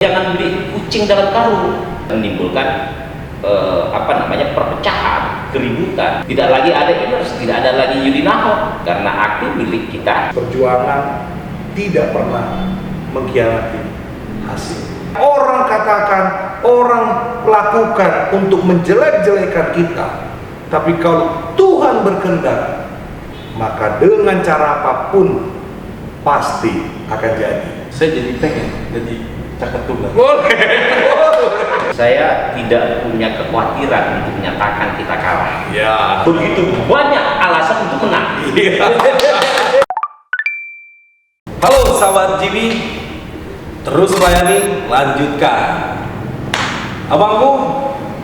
Jangan beli kucing dalam karung, menimbulkan perpecahan, keributan. Tidak lagi ada Imers, tidak ada lagi Yudi Nahor, karena aku milik kita. Perjuangan tidak pernah mengkhianati hasil. Orang katakan, orang lakukan untuk menjelek-jelekan kita, tapi kalau Tuhan berkehendak, maka dengan cara apapun pasti akan jadi. Saya jadi pengen jadi cakap tunggal. Boleh. Saya tidak punya kekhawatiran untuk menyatakan kita kalah. Ya. Begitu banyak alasan untuk menang. Halo sahabat GB, terus melayani, lanjutkan. Abangku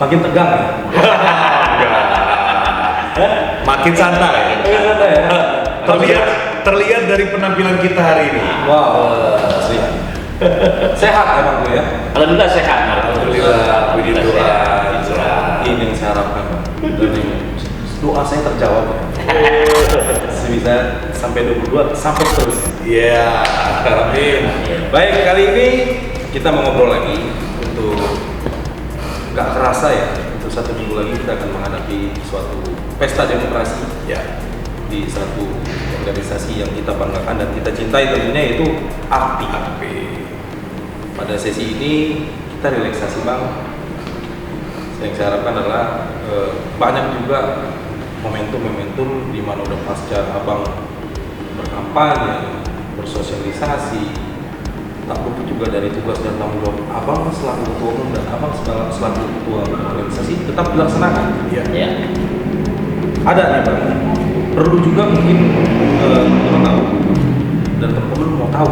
makin tegang ya? Makin santai. Terlihat dari penampilan kita hari ini. Wow, sehat abangku ya? Alhamdulillah sehat. Alhamdulillah, puji Tuhan. Ini yang saya harapkan, Bang. Dan doa saya terjawab ya. Bisa sampai 22, sampai terus. Iya, amin. Baik, kali ini kita mau ngobrol lagi untuk nggak kerasa ya, untuk 1 minggu lagi kita akan menghadapi suatu pesta demokrasi Ya. di satu organisasi yang kita banggakan dan kita cintai tentunya, yaitu API. Pada sesi ini kita relaksasi Bang. Yang saya harapkan adalah banyak juga momentum-momentum di mana udah pasca Abang berkampanye, bersosialisasi, tak luput juga dari tugas dan tanggung jawab Abang selaku ketua umum dan Abang selaku ketua organisasi tetap dilaksanakan. Iya. Ya. Ada nih Bang, perlu juga mungkin teman-teman tahu dan teman-teman mau tahu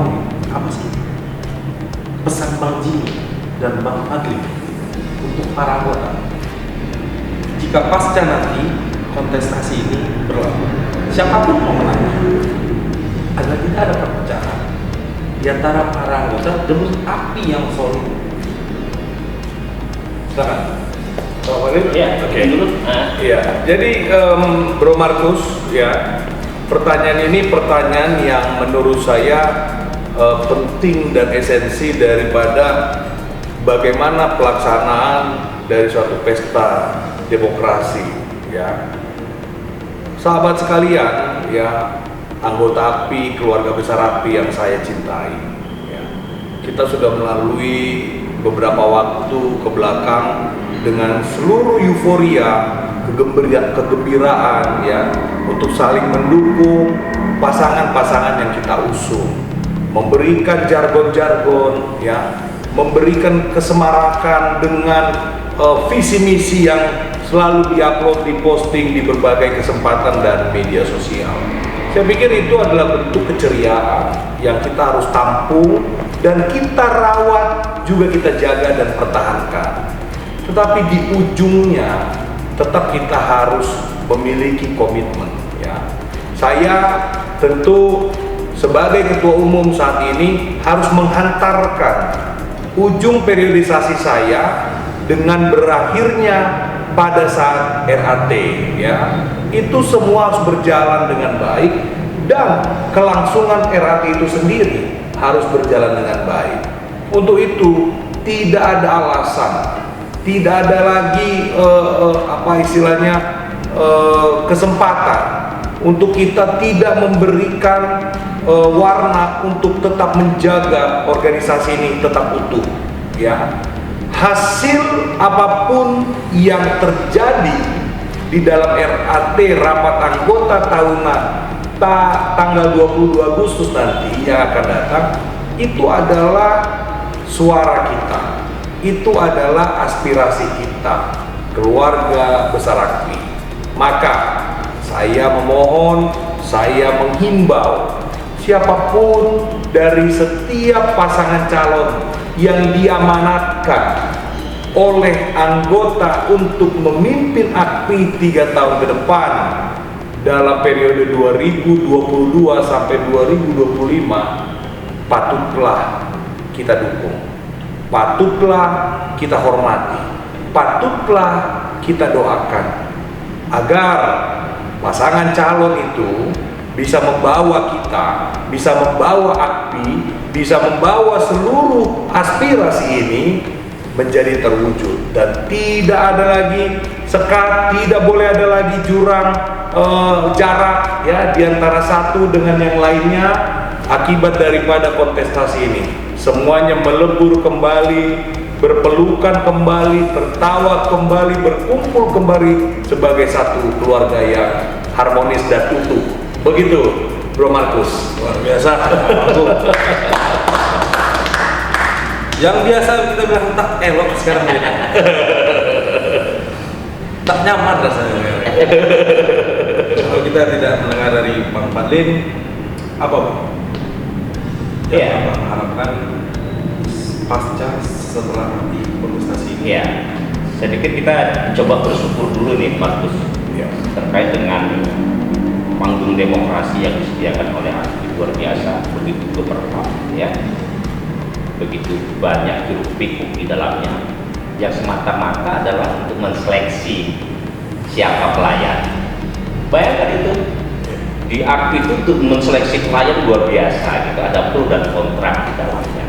apa sih pesan Bang Jimmy dan Bang Adli untuk para anggota jika pasca nanti kontestasi ini berlaku, siapapun pemenangnya, agar tidak ada perpecahan di antara para anggota demi API yang solid. Silakan. Ya, Oke. dulu. Iya. Jadi Bro Markus, ya, pertanyaan ini pertanyaan yang menurut saya penting dan esensi daripada bagaimana pelaksanaan dari suatu pesta demokrasi, ya. Sahabat sekalian, ya, anggota API, keluarga besar API yang saya cintai, ya. Kita sudah melalui beberapa waktu ke belakang dengan seluruh euforia, kegembiraan, ya, untuk saling mendukung pasangan-pasangan yang kita usung, memberikan jargon-jargon, ya, memberikan kesemarakan dengan visi misi yang selalu diupload, diposting di berbagai kesempatan dan media sosial. Saya pikir itu adalah bentuk keceriaan yang kita harus tampung dan kita rawat, juga kita jaga dan pertahankan. Tetapi di ujungnya tetap kita harus memiliki komitmen, ya. Saya tentu sebagai ketua umum saat ini harus menghantarkan ujung periodisasi saya dengan berakhirnya pada saat RAT, ya. Itu semua harus berjalan dengan baik dan kelangsungan RAT itu sendiri harus berjalan dengan baik. Untuk itu tidak ada alasan, tidak ada lagi kesempatan untuk kita tidak memberikan warna untuk tetap menjaga organisasi ini tetap utuh, ya. Hasil apapun yang terjadi di dalam RAT, rapat anggota tahunan tanggal 22 Agustus nanti yang akan datang, itu adalah suara kita, itu adalah aspirasi kita, keluarga besar API. Maka saya memohon, saya menghimbau siapapun dari setiap pasangan calon yang diamanatkan oleh anggota untuk memimpin API 3 tahun ke depan dalam periode 2022 sampai 2025, patutlah kita dukung, patutlah kita hormati, patutlah kita doakan agar pasangan calon itu bisa membawa kita, bisa membawa API bisa membawa seluruh aspirasi ini menjadi terwujud, dan tidak ada lagi sekat, tidak boleh ada lagi jurang jarak ya di antara satu dengan yang lainnya akibat daripada kontestasi ini. Semuanya melebur kembali, berpelukan kembali, tertawa kembali, berkumpul kembali sebagai satu keluarga yang harmonis dan utuh. Begitu, Bro Markus. Luar biasa. Yang biasa kita bilang tak elok sekarang beda. Tak nyaman rasanya. Kalau kita tidak mendengar dari Bang Fadlin, apa Bang? Yang Abang harapkan pasca setelah nanti kontestasi ini? Ya, saya pikir kita coba bersyukur dulu nih Markus Ya. terkait dengan panggung demokrasi yang disediakan oleh Aktif luar biasa, begitu gemerlap ya, begitu banyak hiruk pikuk di dalamnya, yang semata-mata adalah untuk menseleksi siapa pelayan. Bayangkan itu, di Aktif itu untuk menseleksi pelayan luar biasa gitu, ada pro dan kontra di dalamnya.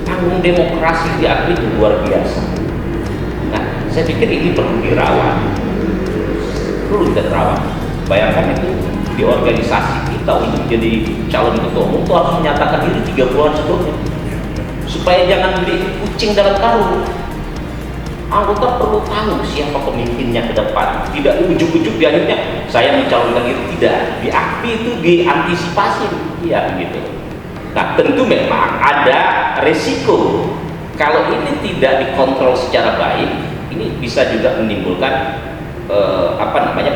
Panggung demokrasi di Aktif itu luar biasa. Nah, saya pikir ini perlu dirawat, perlu kita rawat. Bayangkan itu, di organisasi kita untuk jadi calon ketua umum itu harus menyatakan diri 3 bulan sebelumnya, supaya jangan beli kucing dalam karung. Anggota perlu tahu siapa pemimpinnya ke depan, tidak ujuk-ujuk di akhirnya saya mencalonkan diri, tidak. Di AKPI itu diantisipasi, ya begitu. Nah, tentu memang ada resiko kalau ini tidak dikontrol secara baik, ini bisa juga menimbulkan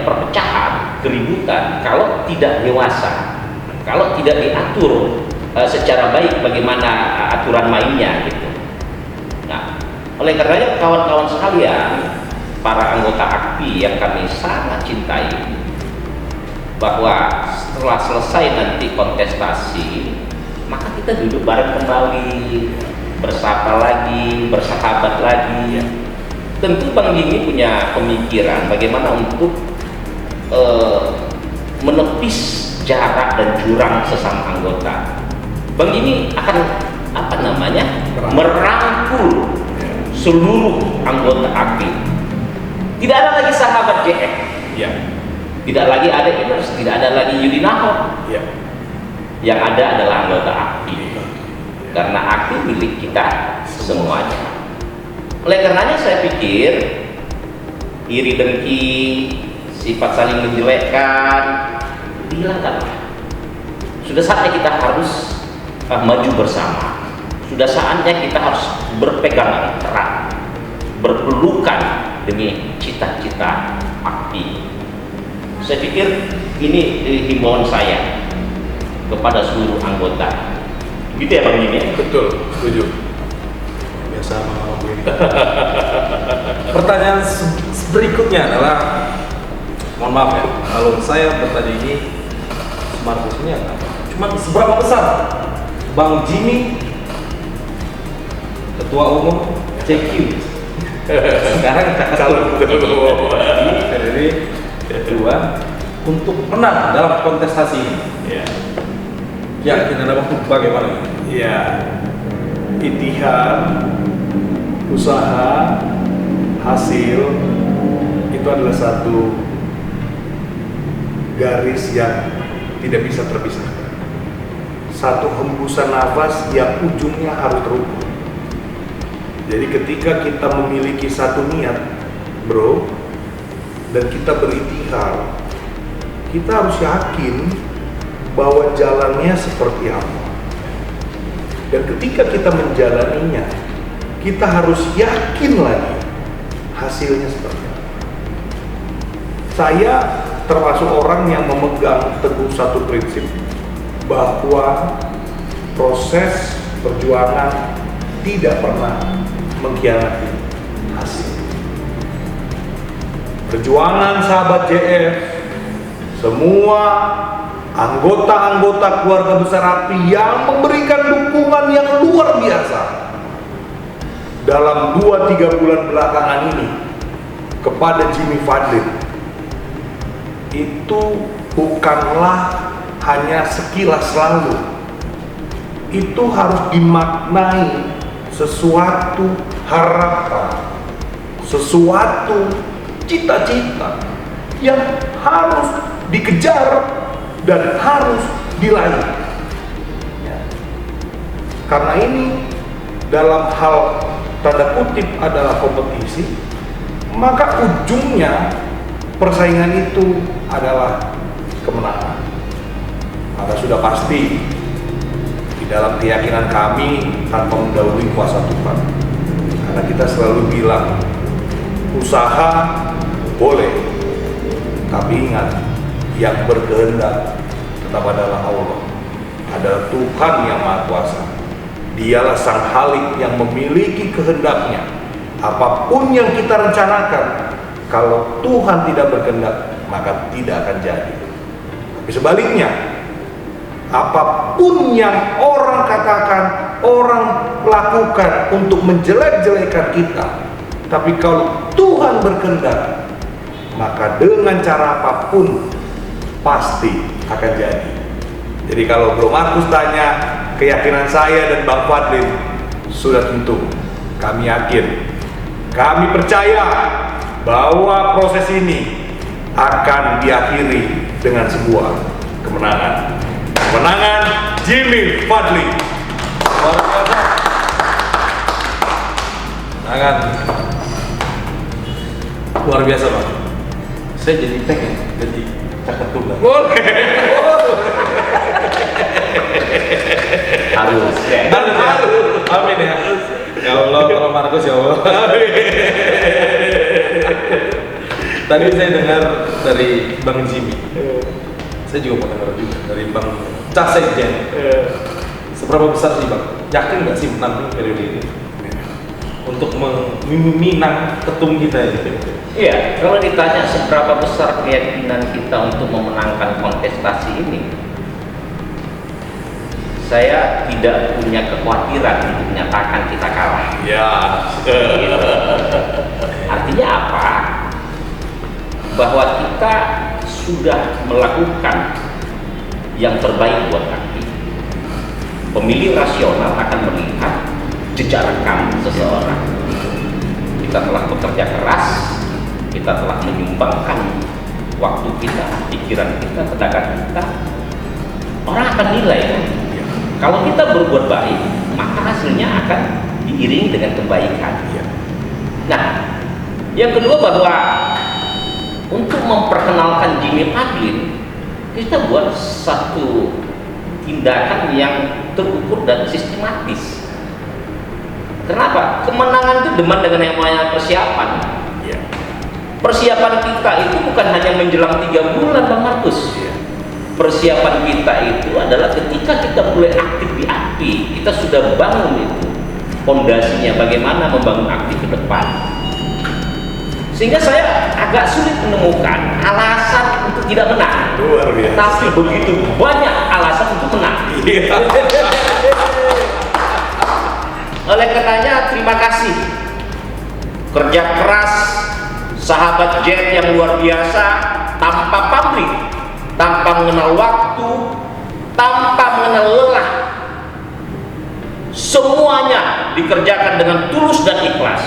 perpecahan, keributan kalau tidak dewasa, kalau tidak diatur secara baik bagaimana aturan mainnya gitu. Nah, oleh karenanya kawan-kawan sekalian, para anggota AKPI yang kami sangat cintai, bahwa setelah selesai nanti kontestasi, maka kita duduk bareng kembali, bersapa lagi, bersahabat lagi. Tentu Bang Jimmy punya pemikiran bagaimana untuk menepis jarak dan jurang sesama anggota. Bang Jimmy akan merangkul seluruh anggota AKPI. Tidak ada lagi sahabat JF, Ya. tidak lagi ada Iners, tidak ada lagi Yudinaho. Ya. Yang ada adalah anggota AKPI, karena AKPI milik kita semuanya. Oleh karenanya saya pikir iri dengki, sifat saling menjelekkan dihilangkanlah. Sudah saatnya kita harus maju bersama. Sudah saatnya kita harus berpegangan erat, berpelukan demi cita-cita AKPI. Saya pikir ini himbauan saya kepada seluruh anggota. Gitu ya Bang Jimmy? Betul, setuju. Biasa Bang ini. Pertanyaan berikutnya adalah, mohon maaf ya, kalau saya bertanya ini, Markus ini apa? Cuma seberapa besar Bang Jimmy, Ketua Umum CQ, sekarang calon ketua umum di PDD kedua, untuk menang dalam kontestasi ini? Ya. Yakin ada bagaimana? Ya. Itihad, usaha, hasil itu adalah satu garis yang tidak bisa terpisahkan. Satu hembusan nafas yang ujungnya harus terukur. Jadi ketika kita memiliki satu niat, bro, dan kita berikhtiar, kita harus yakin bahwa jalannya seperti apa. Dan ketika kita menjalaninya, kita harus yakin lagi hasilnya seperti apa. Saya termasuk orang yang memegang teguh satu prinsip, bahwa proses perjuangan tidak pernah mengkhianati hasil. Perjuangan sahabat JF, semua anggota-anggota keluarga besar AKPI yang memberikan dukungan yang luar biasa dalam 2-3 bulan belakangan ini kepada Jimmy Fadlin, itu bukanlah hanya sekilas lalu. itu harus dimaknai sesuatu harapan, sesuatu cita-cita yang harus dikejar dan harus diraih. Ya. Karena ini dalam hal tanda kutip adalah kompetisi, maka ujungnya persaingan itu adalah kemenangan. Maka sudah pasti di dalam keyakinan kami tanpa mendahului kuasa Tuhan. Karena kita selalu bilang usaha boleh, tapi ingat yang berkehendak tetap adalah Allah, adalah Tuhan yang Maha Kuasa. Dialah Sang Khalik yang memiliki kehendaknya. Apapun yang kita rencanakan, kalau Tuhan tidak berkehendak, maka tidak akan jadi. Tapi sebaliknya, apapun yang orang katakan, orang lakukan untuk menjelek-jelekan kita, tapi kalau Tuhan berkehendak, maka dengan cara apapun pasti akan jadi. Jadi kalau Bro Markus tanya keyakinan saya dan Bang Fadlin, sudah tentu kami yakin, kami percaya bahwa proses ini akan diakhiri dengan sebuah kemenangan. Kemenangan Jimmy Fadli. Luar biasa. Kemenangan luar biasa, Bang. Saya jadi pengen jadi cakep tunggal. Boleh. Harus ya. Amin ya. Ya Allah, kalau Markus ya Allah. Tadi saya dengar dari Bang Jimmy. Saya juga mau dengar juga dari Bang Casekjen. Seberapa besar sih Bang? Yakin nggak sih menang periode ini? Untuk meminang ketum kita gitu. Iya, kalau ditanya seberapa besar keyakinan kita untuk memenangkan kontestasi ini, saya tidak punya kekhawatiran untuk menyatakan kita kalah. Ya. Gitu. Artinya apa? Bahwa kita sudah melakukan yang terbaik buat kami. Pemilih rasional akan melihat jejak rekam seseorang. Kita telah bekerja keras, kita telah menyumbangkan waktu kita, pikiran kita, tenaga kita. Orang akan nilai kan? Kalau kita berbuat baik, maka hasilnya akan diiringi dengan kebaikan. Nah, yang kedua bahwa untuk memperkenalkan Jimmy Fadlin, kita buat satu tindakan yang terukur dan sistematis. Kenapa? Kemenangan itu deman dengan yang namanya persiapan. Persiapan kita itu bukan hanya menjelang 3 bulan, Bang Markus. Persiapan kita itu adalah ketika kita mulai aktif di AKPI, kita sudah bangun itu fondasinya, bagaimana membangun AKPI ke depan. Sehingga saya agak sulit menemukan alasan untuk tidak menang. Luar biasa. Tapi begitu banyak alasan untuk menang. Oleh karenanya terima kasih kerja keras sahabat Jet yang luar biasa, tanpa pamrih, tanpa mengenal waktu, tanpa mengenal lelah, semuanya dikerjakan dengan tulus dan ikhlas.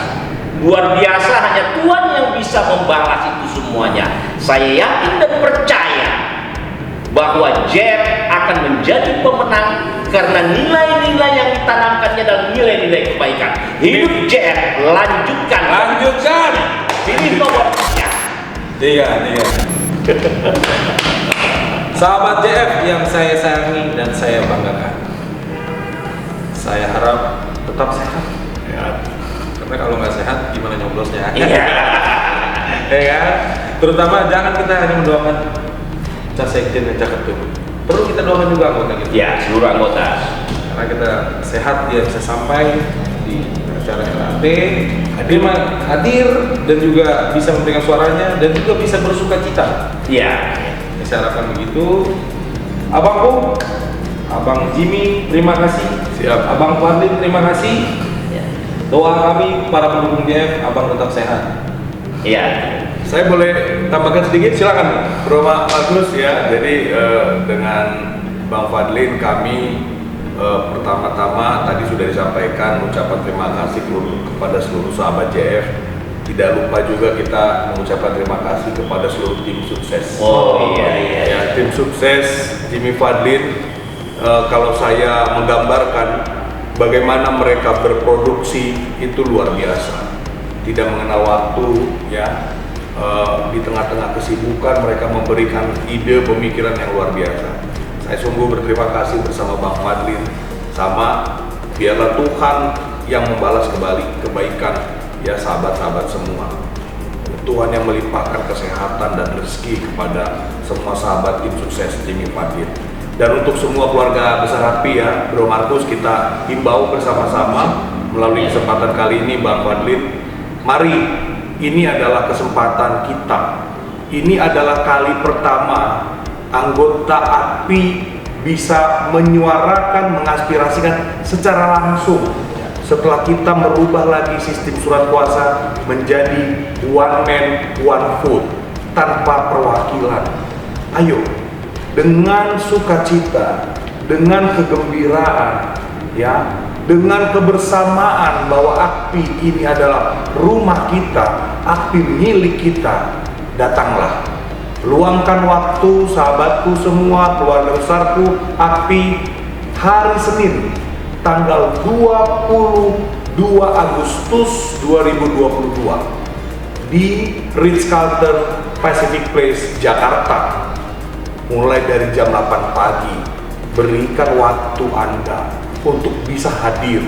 Luar biasa, hanya Tuhan yang bisa membalas itu semuanya. Saya yakin dan percaya bahwa Jet akan menjadi pemenang karena nilai-nilai yang ditanamkannya adalah nilai-nilai kebaikan. Hidup Jet, lanjutkan. Ini nomor 3. Sahabat JF yang saya sayangi dan saya banggakan, saya harap tetap sehat. Karena kalau nggak sehat, gimana nyoblosnya? Ya kan? Terutama jangan kita hanya mendoakan Casekjen dan Caketum. Perlu kita doakan juga anggota kita. Ya, seluruh anggota. Karena kita sehat, dia bisa sampai di acara LAT, hadir dan juga bisa memberikan suaranya dan juga bisa bersuka cita. Iya. Saya harapkan begitu. Abangku, Abang Jimmy, terima kasih. Siap. Abang Fadlin, terima kasih. Doa kami para pendukung JF, Abang tetap sehat. Iya. Saya boleh tambahkan sedikit, silakan Bro Markus ya. Jadi dengan Bang Fadlin kami Pertama-tama tadi sudah disampaikan ucapan terima kasih kepada seluruh sahabat JF. Tidak lupa juga kita mengucapkan terima kasih kepada seluruh tim sukses. Ya, tim sukses Jimmy Fadlin. Kalau saya menggambarkan bagaimana mereka berproduksi itu luar biasa, tidak mengenal waktu ya. Di tengah-tengah kesibukan mereka memberikan ide pemikiran yang luar biasa. Saya sungguh berterima kasih bersama Bang Fadlin. Sama, biarlah Tuhan yang membalas kembali kebaikan ya sahabat-sahabat semua. Tuhan yang melimpahkan kesehatan dan rezeki kepada semua sahabat tim sukses Jimmy Fadlin. Dan untuk semua keluarga besar Happy ya, Bro Markus, kita himbau bersama-sama melalui kesempatan kali ini Bang Fadlin. Mari, ini adalah kesempatan kita. Ini adalah kali pertama anggota API bisa menyuarakan, mengaspirasikan secara langsung setelah kita merubah lagi sistem surat kuasa menjadi one man, one vote tanpa perwakilan. Ayo, dengan sukacita, dengan kegembiraan, ya, dengan kebersamaan bahwa API ini adalah rumah kita, API milik kita, datanglah. Luangkan waktu sahabatku semua, keluarga besarku, API, hari Senin, tanggal 22 Agustus 2022 di Ritz-Carlton Pacific Place, Jakarta. Mulai dari jam 8 pagi, berikan waktu Anda untuk bisa hadir,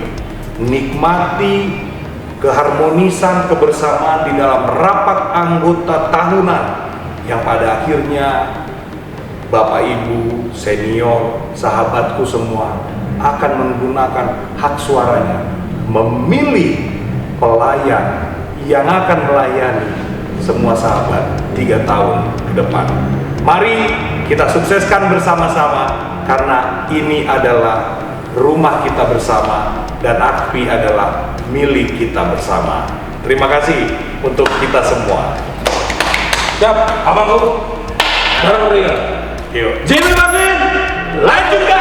nikmati keharmonisan kebersamaan di dalam rapat anggota tahunan yang pada akhirnya Bapak Ibu, senior, sahabatku semua akan menggunakan hak suaranya memilih pelayan yang akan melayani semua sahabat 3 tahun ke depan. Mari kita sukseskan bersama-sama karena ini adalah rumah kita bersama dan API adalah milik kita bersama. Terima kasih untuk kita semua. Siap, abangku. Barang berikan. Yuk. Jimmy Fadlin, lanjutkan.